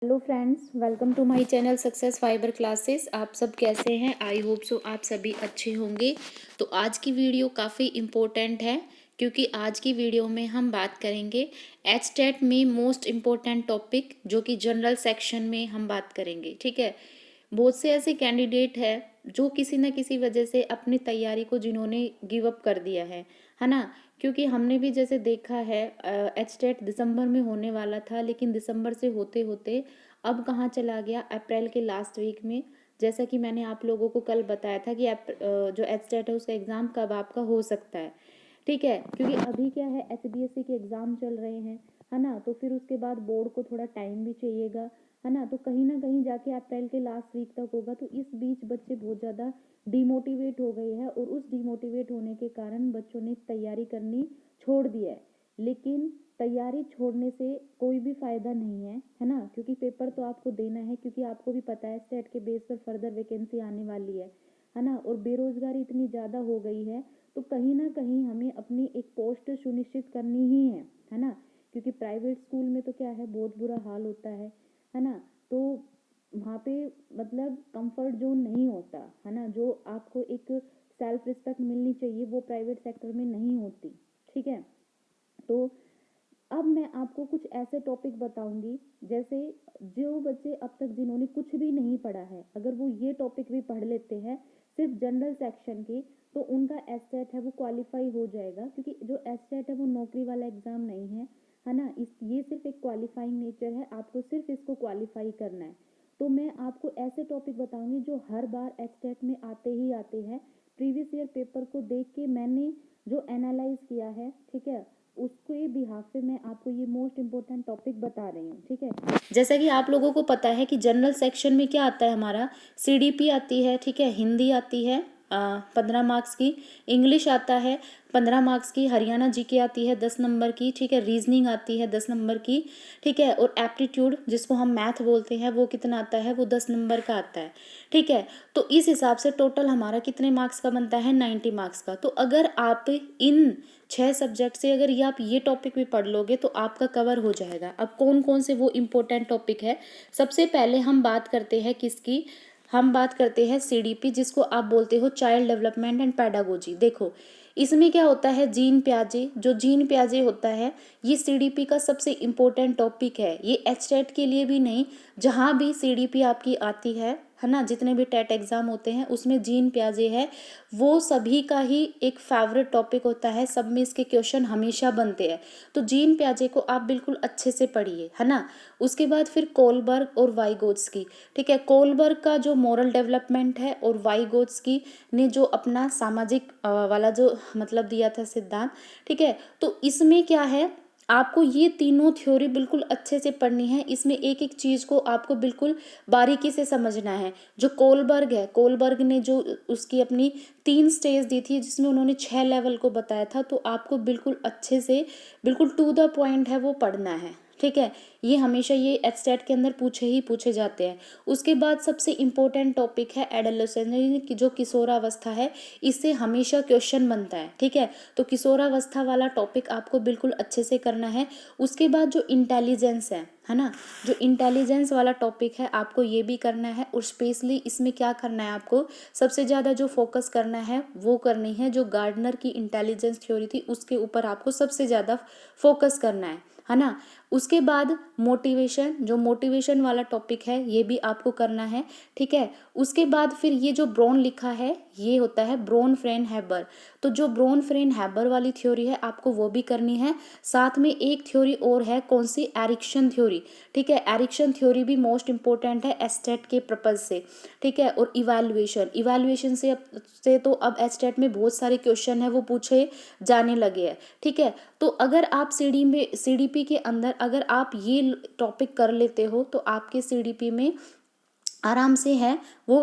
Hello friends, welcome to my channel success fibre classes. आप सब कैसे हैं? आई होप सो आप सभी अच्छे होंगे। तो आज की वीडियो काफ़ी इम्पोर्टेंट है क्योंकि आज की वीडियो में हम बात करेंगे एचटेट में मोस्ट इम्पोर्टेंट टॉपिक जो कि जनरल सेक्शन में हम बात करेंगे। ठीक है, बहुत से ऐसे कैंडिडेट है जो किसी न किसी वजह से अपनी तैयारी को जिन्होंने गिव अप कर दिया है ना। क्योंकि हमने भी जैसे देखा है एचटेट दिसंबर में होने वाला था, लेकिन दिसंबर से होते होते अब कहाँ चला गया, अप्रैल के लास्ट वीक में। जैसा कि मैंने आप लोगों को कल बताया था कि जो एचटेट है उसका एग्ज़ाम कब आपका हो सकता है। ठीक है, क्योंकि अभी क्या है, एचडीएससी के एग्ज़ाम चल रहे हैं, है ना। तो फिर उसके बाद बोर्ड को थोड़ा टाइम भी चाहिएगा, है ना। तो कहीं ना कहीं जाके अप्रैल के लास्ट वीक तक होगा। तो इस बीच बच्चे बहुत ज़्यादा डिमोटिवेट हो गए हैं और उस डिमोटिवेट होने के कारण बच्चों ने तैयारी करनी छोड़ दिया है। लेकिन तैयारी छोड़ने से कोई भी फ़ायदा नहीं है ना। क्योंकि पेपर तो आपको देना है, क्योंकि आपको भी पता है स्टेट के बेस पर फर्दर वैकेंसी आने वाली है ना। और बेरोज़गारी इतनी ज़्यादा हो गई है, तो कहीं ना कहीं हमें अपनी एक पोस्ट सुनिश्चित करनी ही है ना। क्योंकि प्राइवेट स्कूल में तो क्या है, बहुत बुरा हाल होता है ना। तो वहाँ पे मतलब कंफर्ट जोन नहीं होता, है ना। जो आपको एक सेल्फ रिस्पेक्ट मिलनी चाहिए वो प्राइवेट सेक्टर में नहीं होती। ठीक है, तो अब मैं आपको कुछ ऐसे टॉपिक बताऊंगी, जैसे जो बच्चे अब तक जिन्होंने कुछ भी नहीं पढ़ा है, अगर वो ये टॉपिक भी पढ़ लेते हैं सिर्फ जनरल सेक्शन के, तो उनका एसटेट है वो क्वालिफाई हो जाएगा। क्योंकि जो एसटेट है वो नौकरी वाला एग्ज़ाम नहीं है ना। ये सिर्फ एक क्वालिफाइंग नेचर है, आपको सिर्फ इसको क्वालिफाई करना है। तो मैं आपको ऐसे टॉपिक बताऊंगी जो हर बार एसटेट में आते ही आते हैं। प्रीवियस ईयर पेपर को देख के मैंने जो एनालाइज किया है, ठीक है, उसके बिहाफ पे मैं आपको ये मोस्ट इम्पोर्टेंट टॉपिक बता रही हूँ। ठीक है, जैसा कि आप लोगों को पता है कि जनरल सेक्शन में क्या आता है, हमारा सीडीपी आती है, ठीक है, हिंदी आती है 15 मार्क्स की, इंग्लिश आता है 15 मार्क्स की, हरियाणा जीके आती है 10 नंबर की, ठीक है, रीजनिंग आती है 10 नंबर की, ठीक है, और एप्टीट्यूड जिसको हम मैथ बोलते हैं वो कितना आता है, वो 10 नंबर का आता है। ठीक है, तो इस हिसाब से टोटल हमारा कितने मार्क्स का बनता है, 90 मार्क्स का। तो अगर आप इन 6 सब्जेक्ट से अगर ये टॉपिक भी पढ़ लोगे तो आपका कवर हो जाएगा। अब कौन कौन से वो इम्पोर्टेंट टॉपिक है, सबसे पहले हम बात करते हैं किसकी, हम बात करते हैं सीडीपी, जिसको आप बोलते हो चाइल्ड डेवलपमेंट एंड पैडागोजी। देखो इसमें क्या होता है, जीन प्याजे, जो जीन प्याजे होता है ये सीडीपी का सबसे इम्पोर्टेंट टॉपिक है। ये एचटेट के लिए भी नहीं, जहाँ भी सीडीपी आपकी आती है ना, जितने भी टेट एग्जाम होते हैं उसमें जीन प्याजे है वो सभी का ही एक फेवरेट टॉपिक होता है। सब में इसके क्वेश्चन हमेशा बनते हैं। तो जीन प्याजे को आप बिल्कुल अच्छे से पढ़िए, है ना। उसके बाद फिर कोलबर्ग और वाइगोत्स्की, ठीक है, कोलबर्ग का जो मोरल डेवलपमेंट है और वाइगोत्स्की ने जो अपना सामाजिक वाला जो मतलब दिया था सिद्धांत। ठीक है, तो इसमें क्या है, आपको ये तीनों थ्योरी बिल्कुल अच्छे से पढ़नी है। इसमें एक एक चीज़ को आपको बिल्कुल बारीकी से समझना है। जो कोलबर्ग है, कोलबर्ग ने जो उसकी अपनी 3 स्टेज दी थी जिसमें उन्होंने 6 लेवल को बताया था, तो आपको बिल्कुल अच्छे से बिल्कुल टू द पॉइंट है वो पढ़ना है। ठीक है, ये हमेशा ये एचटेट के अंदर पूछे ही पूछे जाते हैं। उसके बाद सबसे इम्पोर्टेंट टॉपिक है एडोलेसेंस की जो किशोरावस्था है, इससे हमेशा क्वेश्चन बनता है। ठीक है, तो किशोरावस्था वाला टॉपिक आपको बिल्कुल अच्छे से करना है। उसके बाद जो इंटेलिजेंस है ना, जो इंटेलिजेंस वाला टॉपिक है आपको ये भी करना है। और स्पेशली इसमें क्या करना है, आपको सबसे ज़्यादा जो फोकस करना है वो करनी है जो गार्डनर की इंटेलिजेंस थ्योरी थी उसके ऊपर आपको सबसे ज़्यादा फोकस करना है ना। उसके बाद मोटिवेशन, जो मोटिवेशन वाला टॉपिक है ये भी आपको करना है। ठीक है, उसके बाद फिर ये जो ब्रोन लिखा है ये होता है ब्रोन फ्रेन हैबर। तो जो ब्रोन फ्रेन हैबर वाली थ्योरी है आपको वो भी करनी है। साथ में एक थ्योरी और है, कौन सी, एरिक्सन थ्योरी। ठीक है, एरिक्सन थ्योरी भी मोस्ट इंपॉर्टेंट है एस्टेट के पर्पज से। ठीक है, और इवैल्यूएशन, इवैल्यूएशन से तो अब एस्टेट में बहुत सारे क्वेश्चन है वो पूछे जाने लगे हैं। ठीक है, तो अगर आप सीडीपी के अंदर अगर आप ये टॉपिक कर लेते हो तो आपके सीडीपी में आराम से है वो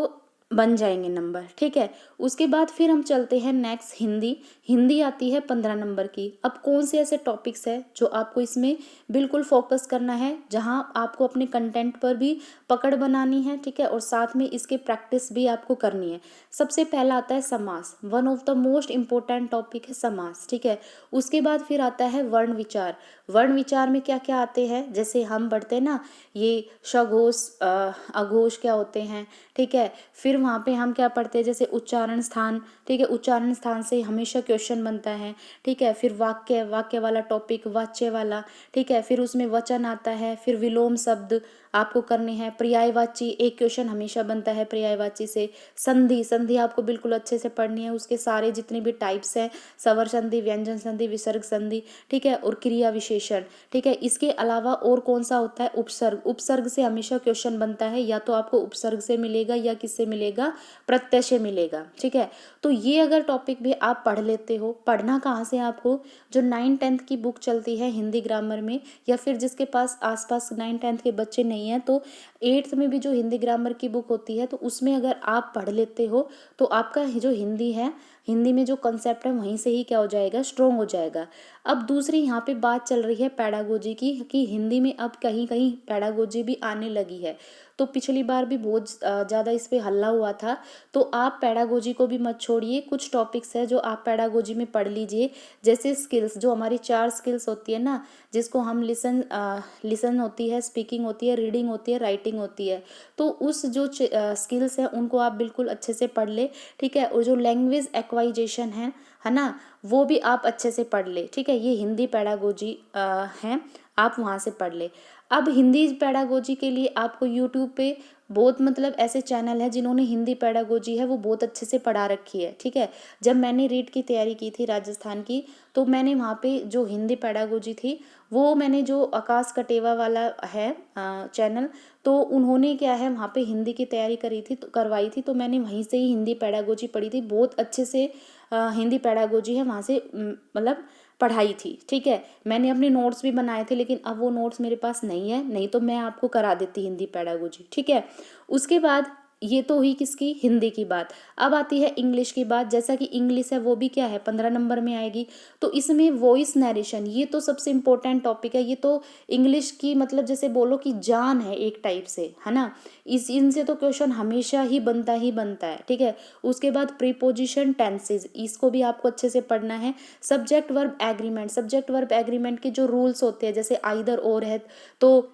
बन जाएंगे नंबर, ठीक है। उसके बाद फिर हम चलते हैं नेक्स्ट हिंदी। हिंदी आती है 15 नंबर की। अब कौन से ऐसे टॉपिक्स है जो आपको इसमें बिल्कुल फोकस करना है, जहां आपको अपने कंटेंट पर भी पकड़ बनानी है, ठीक है, और साथ में इसके प्रैक्टिस भी आपको करनी है। सबसे पहला आता है समास, one of the most important topic है समास, ठीक है। उसके बाद फिर आता है वर्ण विचार। वर्ण विचार में क्या क्या आते हैं, जैसे हम पढ़ते हैं ना, ये सघोष अघोष क्या होते हैं, ठीक है। फिर वहाँ पे हम क्या पढ़ते हैं, जैसे उच्चारण स्थान, ठीक है, उच्चारण स्थान से हमेशा क्वेश्चन बनता है, ठीक है। फिर वाक्य, वाक्य वाला टॉपिक, वाच्य वाला, ठीक है। फिर उसमें वचन आता है, फिर विलोम शब्द आपको करने हैं, पर्यायवाची एक क्वेश्चन हमेशा बनता है पर्यायवाची से। संधि, संधि आपको बिल्कुल अच्छे से पढ़नी है, उसके सारे जितने भी टाइप्स हैं, स्वर संधि, व्यंजन संधि, विसर्ग संधि, ठीक है, और क्रिया विशेषण, ठीक है। इसके अलावा और कौन सा होता है, उपसर्ग। उपसर्ग से हमेशा क्वेश्चन बनता है, या तो आपको उपसर्ग से मिलेगा या किससे मिलेगा, प्रत्यय से मिलेगा, ठीक है। तो ये अगर टॉपिक भी आप पढ़ लेते हो, पढ़ना कहाँ से आपको, जो 9th-10th की बुक चलती है हिंदी ग्रामर में, या फिर जिसके पास आसपास 9th-10th के बच्चे नहीं हैं, तो 8th में भी जो हिंदी ग्रामर की बुक होती है, तो उसमें अगर आप पढ़ लेते हो तो आपका जो हिंदी है, हिंदी में जो कंसेप्ट है वहीं से ही क्या हो जाएगा, स्ट्रोंग हो जाएगा। अब दूसरी यहाँ पे बात चल रही है पैडागोजी की, कि हिंदी में अब कहीं कहीं पैडागोजी भी आने लगी है। तो पिछली बार भी बहुत ज़्यादा इस पे हल्ला हुआ था। तो आप पैडागोजी को भी मत छोड़िए, कुछ टॉपिक्स है जो आप पैडागोजी में पढ़ लीजिए, जैसे स्किल्स, जो हमारी 4 स्किल्स होती है ना, जिसको हम लिसन होती है, स्पीकिंग होती है, रीडिंग होती है, राइटिंग होती है। तो उस जो स्किल्स है उनको आप बिल्कुल अच्छे से पढ़ ले, ठीक है। और जो लैंग्वेज एक्वाइजेशन है ना, वो भी आप अच्छे से पढ़ ले, ठीक है। ये हिंदी पैडागोजी है, आप वहाँ से पढ़ ले। अब हिंदी पैडागोजी के लिए आपको यूट्यूब पे बहुत मतलब ऐसे चैनल है जिन्होंने हिंदी पैडागोजी है वो बहुत अच्छे से पढ़ा रखी है, ठीक है। जब मैंने रीट की तैयारी की थी राजस्थान की, तो मैंने वहाँ पे जो हिंदी पैडागोजी थी, वो मैंने जो आकाश कटेवा वाला है चैनल, तो उन्होंने क्या है वहाँ पे हिंदी की तैयारी करी थी, तो करवाई थी, तो मैंने वहीं से ही हिंदी पैडागोजी पढ़ी थी, बहुत अच्छे से हिंदी पैडागोजी है वहाँ से मतलब पढ़ाई थी, ठीक है। मैंने अपने नोट्स भी बनाए थे, लेकिन अब वो नोट्स मेरे पास नहीं है, नहीं तो मैं आपको करा देती हिंदी पैडागोजी, ठीक है। उसके बाद ये तो हुई किसकी, हिंदी की बात। अब आती है इंग्लिश की बात। जैसा कि इंग्लिश है वो भी क्या है, 15 नंबर में आएगी। तो इसमें वॉइस नरेशन, ये तो सबसे इम्पोर्टेंट टॉपिक है। ये तो इंग्लिश की मतलब जैसे बोलो कि जान है एक टाइप से, है ना। इनसे तो क्वेश्चन हमेशा ही बनता है, ठीक है। उसके बाद प्रीपोजिशन, टेंसेज, इसको भी आपको अच्छे से पढ़ना है। Subject verb agreement, subject verb agreement के जो रूल्स होते हैं, जैसे आइदर और है तो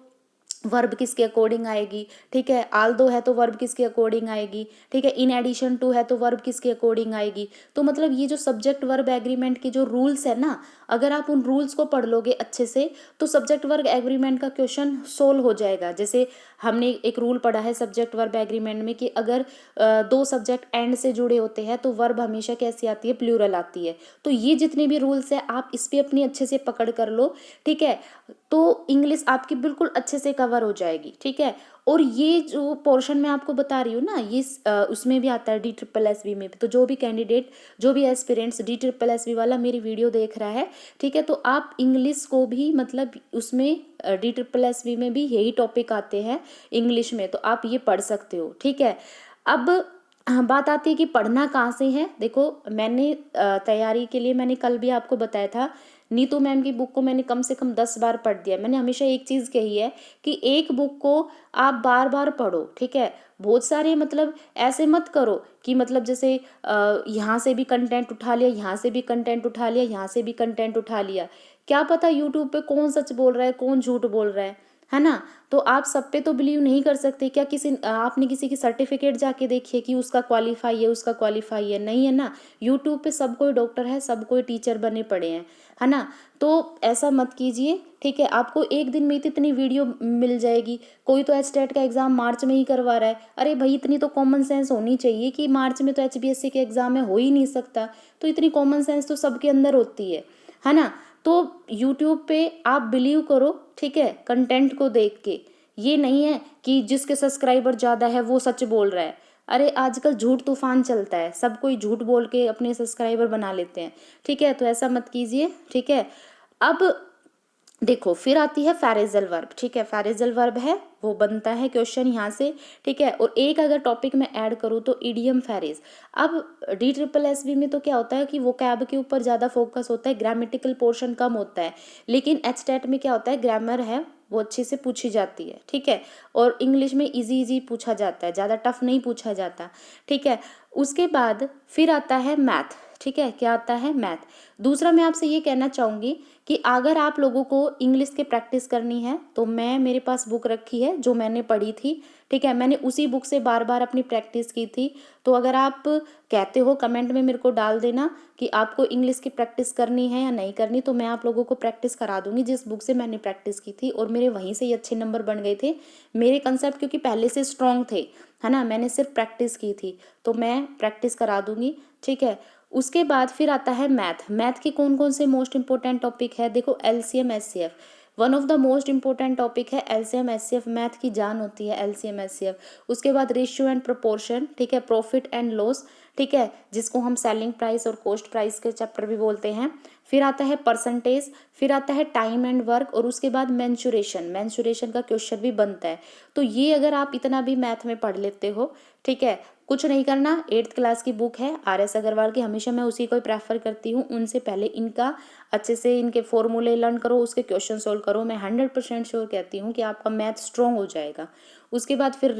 वर्ब किसके अकॉर्डिंग आएगी, ठीक है। आल्दो है तो वर्ब किसके अकॉर्डिंग आएगी, ठीक है। इन एडिशन टू है तो वर्ब किसके अकॉर्डिंग आएगी। तो मतलब ये जो सब्जेक्ट वर्ब एग्रीमेंट के जो रूल्स है ना, अगर आप उन रूल्स को पढ़ लोगे अच्छे से, तो सब्जेक्ट वर्ब एग्रीमेंट का क्वेश्चन सोल्व हो जाएगा। जैसे हमने एक रूल पढ़ा है सब्जेक्ट वर्ब एग्रीमेंट में, कि अगर दो सब्जेक्ट एंड से जुड़े होते हैं तो वर्ब हमेशा कैसी आती है, प्लूरल आती है। तो ये जितने भी रूल्स है आप इस पे अपनी अच्छे से पकड़ कर लो, ठीक है। तो इंग्लिश आपकी बिल्कुल अच्छे से कवर हो जाएगी, ठीक है। और ये जो पोर्शन मैं आपको बता रही हूँ ना, ये उसमें भी आता है DSSB में भी। तो जो भी कैंडिडेट, जो भी एस्पिरेंट्स DSSB वाला मेरी वीडियो देख रहा है, ठीक है, तो आप इंग्लिश को भी मतलब उसमें DSSB में भी यही टॉपिक आते हैं इंग्लिश में, तो आप ये पढ़ सकते हो, ठीक है। अब बात आती है कि पढ़ना कहाँ से है। देखो मैंने तैयारी के लिए मैंने कल भी आपको बताया था, नीतू मैम की बुक को मैंने कम से कम 10 बार पढ़ दिया। मैंने हमेशा एक चीज़ कही है कि एक बुक को आप बार बार पढ़ो, ठीक है। बहुत सारे मतलब ऐसे मत करो कि मतलब जैसे यहाँ से भी कंटेंट उठा लिया, यहाँ से भी कंटेंट उठा लिया, यहाँ से भी कंटेंट उठा लिया। क्या पता यूट्यूब पे कौन सच बोल रहा है, कौन झूठ बोल रहा है ना। तो आप सब पे तो बिलीव नहीं कर सकते। क्या किसी आपने किसी की सर्टिफिकेट जाके देखिए कि उसका क्वालिफाई है, उसका क्वालिफाई है, नहीं है ना। यूट्यूब पे सब कोई डॉक्टर है, सब कोई टीचर बने पड़े हैं, है ना। तो ऐसा मत कीजिए, ठीक है। आपको एक दिन में इतनी वीडियो मिल जाएगी। कोई तो एचटेट का एग्जाम मार्च में ही करवा रहा है। अरे भाई इतनी तो कॉमन सेंस होनी चाहिए कि मार्च में तो HBSC के एग्जाम में हो ही नहीं सकता। तो इतनी कॉमन सेंस तो सबके अंदर होती है ना। तो यूट्यूब पे आप बिलीव करो, ठीक है, कंटेंट को देख के। ये नहीं है कि जिसके सब्सक्राइबर ज़्यादा है वो सच बोल रहा है। अरे आजकल झूठ तूफान चलता है, सब कोई झूठ बोल के अपने सब्सक्राइबर बना लेते हैं, ठीक है। तो ऐसा मत कीजिए, ठीक है। अब देखो फिर आती है फ्रेजल वर्ब, ठीक है। फ्रेजल वर्ब है वो बनता है क्वेश्चन यहाँ से, ठीक है। और एक अगर टॉपिक मैं ऐड करूँ तो इडियम फ्रेज। अब DSSS में तो क्या होता है कि वोकैब के ऊपर ज़्यादा फोकस होता है, ग्रामेटिकल पोर्शन कम होता है, लेकिन HTET में क्या होता है, ग्रामर है वो अच्छे से पूछी जाती है, ठीक है। और इंग्लिश में इजी इजी पूछा जाता है, ज़्यादा टफ नहीं पूछा जाता, ठीक है। उसके बाद फिर आता है मैथ, ठीक है। क्या आता है, मैथ। दूसरा मैं आपसे ये कहना चाहूँगी कि अगर आप लोगों को इंग्लिश की प्रैक्टिस करनी है तो मेरे पास बुक रखी है जो मैंने पढ़ी थी, ठीक है। मैंने उसी बुक से बार बार अपनी प्रैक्टिस की थी। तो अगर आप कहते हो कमेंट में मेरे को डाल देना कि आपको इंग्लिश की प्रैक्टिस करनी है या नहीं करनी, तो मैं आप लोगों को प्रैक्टिस करा दूंगी जिस बुक से मैंने प्रैक्टिस की थी, और मेरे वहीं से ही अच्छे नंबर बन गए थे। मेरे कंसेप्ट क्योंकि पहले से स्ट्रॉन्ग थे, है ना, मैंने सिर्फ प्रैक्टिस की थी, तो मैं प्रैक्टिस करा दूंगी, ठीक है। उसके बाद फिर आता है मैथ। मैथ के कौन कौन से मोस्ट इंपॉर्टेंट टॉपिक है, देखो LCM SCF one of the most important topic है। LCM SCF मैथ की जान होती है, LCM SCF। उसके बाद रेशियो एंड प्रोपोर्शन, ठीक है, प्रॉफिट एंड लॉस, ठीक है, जिसको हम सेलिंग प्राइस और कॉस्ट प्राइस के चैप्टर भी बोलते हैं। फिर आता है परसेंटेज, फिर आता है टाइम एंड वर्क, और उसके बाद मेंसुरेशन का क्वेश्चन भी बनता है। तो ये अगर आप इतना भी मैथ में पढ़ लेते हो, ठीक है, कुछ नहीं करना, 8th क्लास की बुक है RS अग्रवाल की, हमेशा मैं उसी को ही प्रेफर करती हूँ। उनसे पहले इनका अच्छे से इनके फॉर्मूले लर्न करो, उसके क्वेश्चन सोल्व करो। मैं 100% श्योर कहती हूँ कि आपका मैथ स्ट्रॉन्ग हो जाएगा। उसके बाद फिर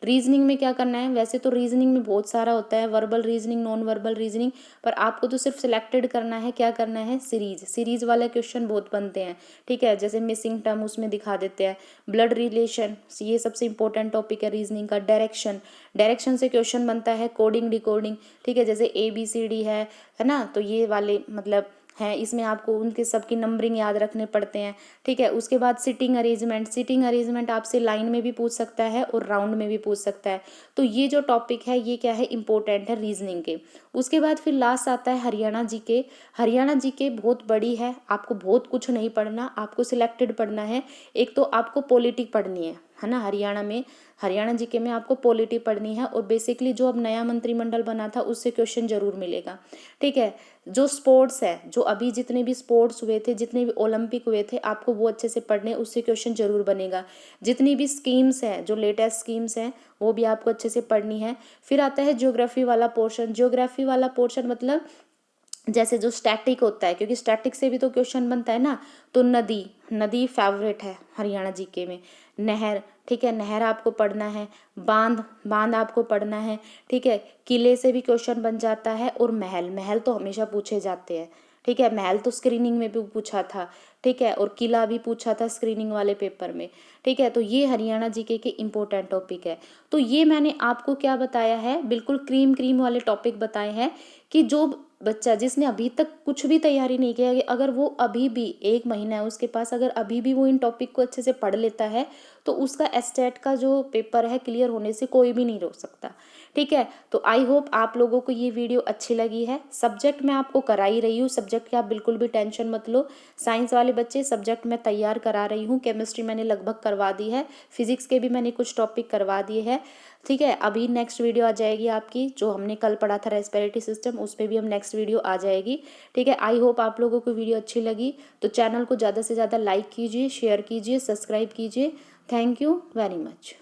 रीजनिंग में क्या करना है, वैसे तो रीजनिंग में बहुत सारा होता है, verbal reasoning, non verbal reasoning, पर आपको तो सिर्फ सिलेक्टेड करना है, क्या करना है, सीरीज वाले क्वेश्चन बहुत बनते हैं, ठीक है। जैसे मिसिंग टर्म उसमें दिखा देते हैं, ब्लड रिलेशन, ये सबसे इंपॉर्टेंट टॉपिक है रीजनिंग का। डायरेक्शन से क्वेश्चन बनता है, कोडिंग डिकोडिंग, ठीक है, जैसे ABCD है ना, तो ये वाले मतलब हैं, इसमें आपको उनके सबकी नंबरिंग याद रखने पड़ते हैं, ठीक है। उसके बाद सिटिंग अरेंजमेंट आपसे लाइन में भी पूछ सकता है और राउंड में भी पूछ सकता है। तो ये जो टॉपिक है ये क्या है, इंपॉर्टेंट है रीजनिंग के। उसके बाद फिर लास्ट आता है हरियाणा जीके बहुत बड़ी है, आपको बहुत कुछ नहीं पढ़ना, आपको सिलेक्टेड पढ़ना है। एक तो आपको पॉलिटी पढ़नी है ना, हरियाणा जीके में आपको पॉलिटी पढ़नी है, और बेसिकली जो अब नया मंत्रिमंडल बना था उससे क्वेश्चन जरूर मिलेगा, ठीक है। जो स्पोर्ट्स है, जो अभी जितने भी स्पोर्ट्स हुए थे, जितने भी ओलंपिक हुए थे, आपको वो अच्छे से पढ़ने, उससे क्वेश्चन जरूर बनेगा। जितनी भी स्कीम्स हैं, जो लेटेस्ट स्कीम्स हैं, वो भी आपको अच्छे से पढ़नी है। फिर आता है ज्योग्राफी वाला पोर्शन मतलब जैसे जो स्टैटिक होता है, क्योंकि स्टैटिक से भी तो क्वेश्चन बनता है ना। तो नदी फेवरेट है हरियाणा जीके में। नहर, ठीक है, नहर आपको पढ़ना है। बांध आपको पढ़ना है, ठीक है। किले से भी क्वेश्चन बन जाता है, और महल तो हमेशा पूछे जाते हैं, ठीक है। महल तो स्क्रीनिंग में भी पूछा था, ठीक है, और किला भी पूछा था स्क्रीनिंग वाले पेपर में, ठीक है। तो ये हरियाणा जीके के इंपॉर्टेंट टॉपिक है। तो ये मैंने आपको क्या बताया है, बिल्कुल क्रीम वाले टॉपिक बताए हैं, कि जो बच्चा जिसने अभी तक कुछ भी तैयारी नहीं किया है, अगर वो अभी भी 1 महीना है उसके पास, अगर अभी भी वो इन टॉपिक को अच्छे से पढ़ लेता है, तो उसका STET का जो पेपर है क्लियर होने से कोई भी नहीं रोक सकता, ठीक है। तो आई होप आप लोगों को ये वीडियो अच्छी लगी है। सब्जेक्ट मैं आपको करा ही रही हूँ, सब्जेक्ट की आप बिल्कुल भी टेंशन मत लो। साइंस वाले बच्चे सब्जेक्ट मैं तैयार करा रही हूँ, केमिस्ट्री मैंने लगभग करवा दी है, फिजिक्स के भी मैंने कुछ टॉपिक करवा दिए हैं, ठीक है। अभी नेक्स्ट वीडियो आ जाएगी आपकी, जो हमने कल पढ़ा था रेस्पिरेटरी सिस्टम, उस पर भी हम नेक्स्ट वीडियो आ जाएगी, ठीक है। आई होप आप लोगों को वीडियो अच्छी लगी, तो चैनल को ज़्यादा से ज़्यादा लाइक कीजिए, शेयर कीजिए, सब्सक्राइब कीजिए। Thank you very much.